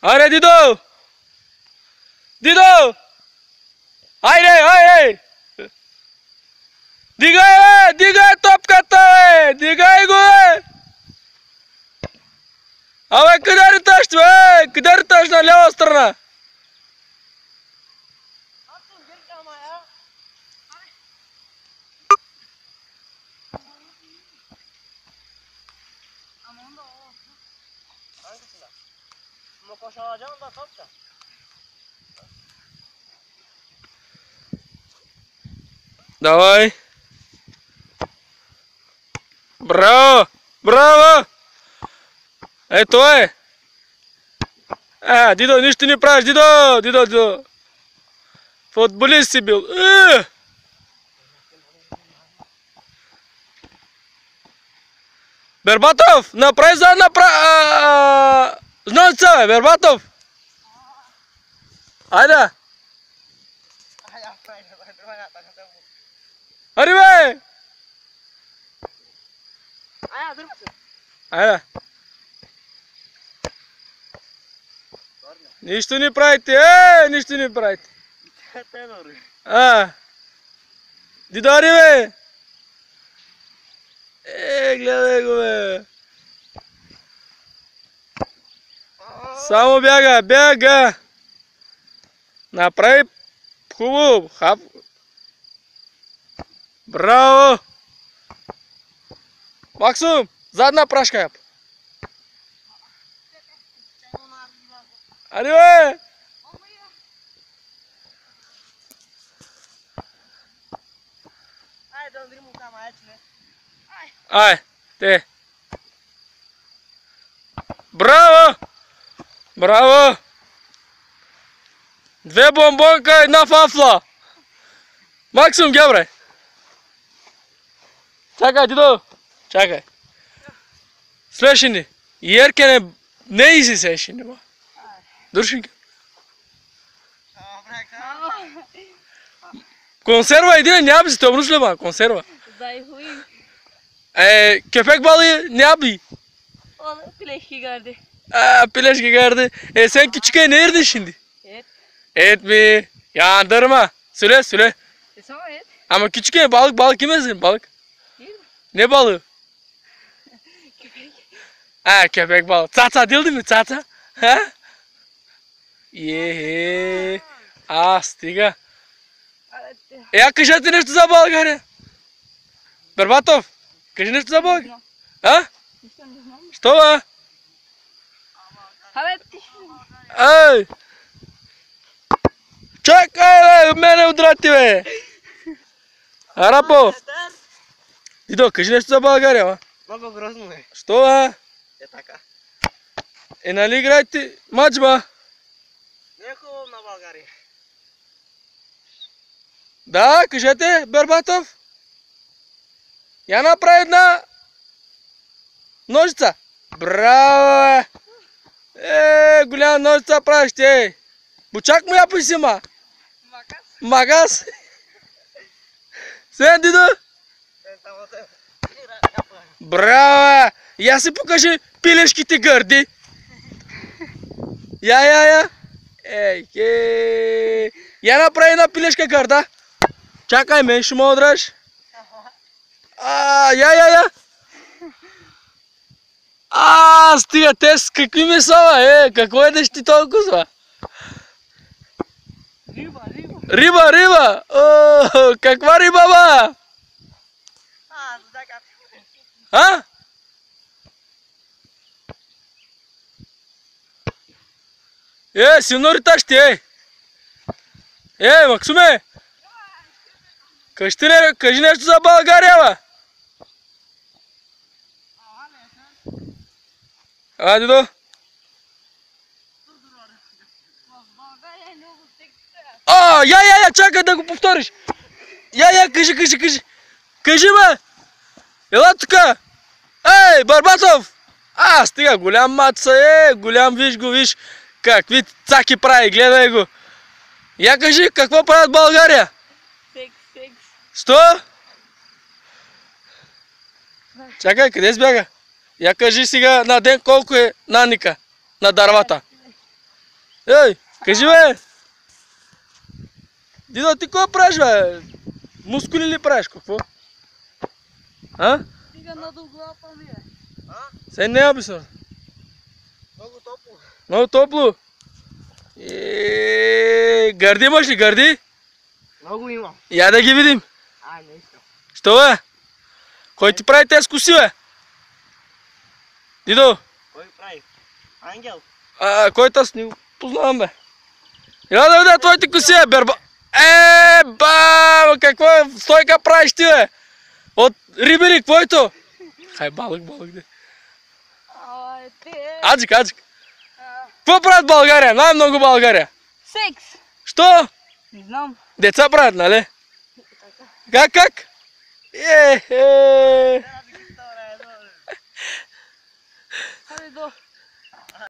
Аре, Дидо! Дидо! Айде! Дигай топката, бе! Дигай го, бе! Абе, къде риташ, бе? Къде риташ на лява страна? Давай. Браво! Браво! Ето е! Дидо, нищо не правиш, Дидо! Футболист си бил. Бербатов, направи задна знойца, бе, Бербатов! Айде! Ари, бе! Айде! Нищо не правите, нищо не правите! Дидо, ари, бе! Гледай го, бе! Само бяга! Направи хубаво! Хап! Браво! Максим, задна прашка яп! Ари, бе! Ай, те! Браво! Браво! Две бомбонка, една фафла! Максим, гебре! Чакай, Дидо! Чакай! Слушай, Еркене не изи сешини, ба! Дуршинка! Консерва един не си, те обрушли, ба! Консерва! Köpek balığı ne yapıyor? Onu pileşki gördü. Pileşki gördü. Sen küçükken neredin şimdi? Evet. Et mi? Yandırma. Söyle. Sonra et. Ama küçükken balık yemezsin balık. Değil mi? Ne balığı? Köpek. Köpek balığı. Tata değil mi? Tata? Ha? Yeee. Stiga. Я кажа ти нещо за България. Бербатов, кажи нещо за България. Нищо не знам. Що, бе? Абе, ти. Ей! Чакай, бе! Мене удрати, бе! Арапо! Дидо, кажи нещо за България, бе. Много грозно е. Що, бе? Е така. Нали играете мач, бе? Не е хубаво на България. Да, кажете, Бербатов. Я направи една ножица. Браво, бе! Голяма ножица правиш ти. Бучак му я посима. Магаз. Сен, Дидо. Браво, бе! Я си покажи пилешките гърди. Я. Я направи една пилешка гърда. Чакай ме, ще ме удръж. Я. Стига, те с какви меса, какво едеш ти толкова? Риба. Каква риба, ба? Силно риташ ти, Максиме. Кажи нещо за България, бе. Дидо. Я, чакай да го повториш. Я, кажи. Кажи, бе. Ела тука. Барбатов. Стига, голям маца, голям, виж. Какви цаки прави, гледай го. Я кажи, какво правят България? Секс. Що? Чакай, къде сбяга? Я кажи сега на ден колко е наника на дървата. Ей, кажи бе! Дидо, ти какво правиш бе? Мускули ли правиш, какво? А? Стига надолу глава ми е. Се не обисна. Много топло. Много топло. Гърди имаш ли, гърди? Много имам. Я да ги видим. Не искам. Що бе? Кой ти прави тези коси бе? Дидо, Кой прави? Ангел. който аз не го познавам бе. Я да видя твоите коси бе, берба. Баба, какво е? Стойка правиш ти бе? От риби ли, какво е то? Хай, балък, де. Те... Аджик. Какво правят в България? Най-много България. Секс! Що? Не знам. Деца правят, нали? Как? Хайде до.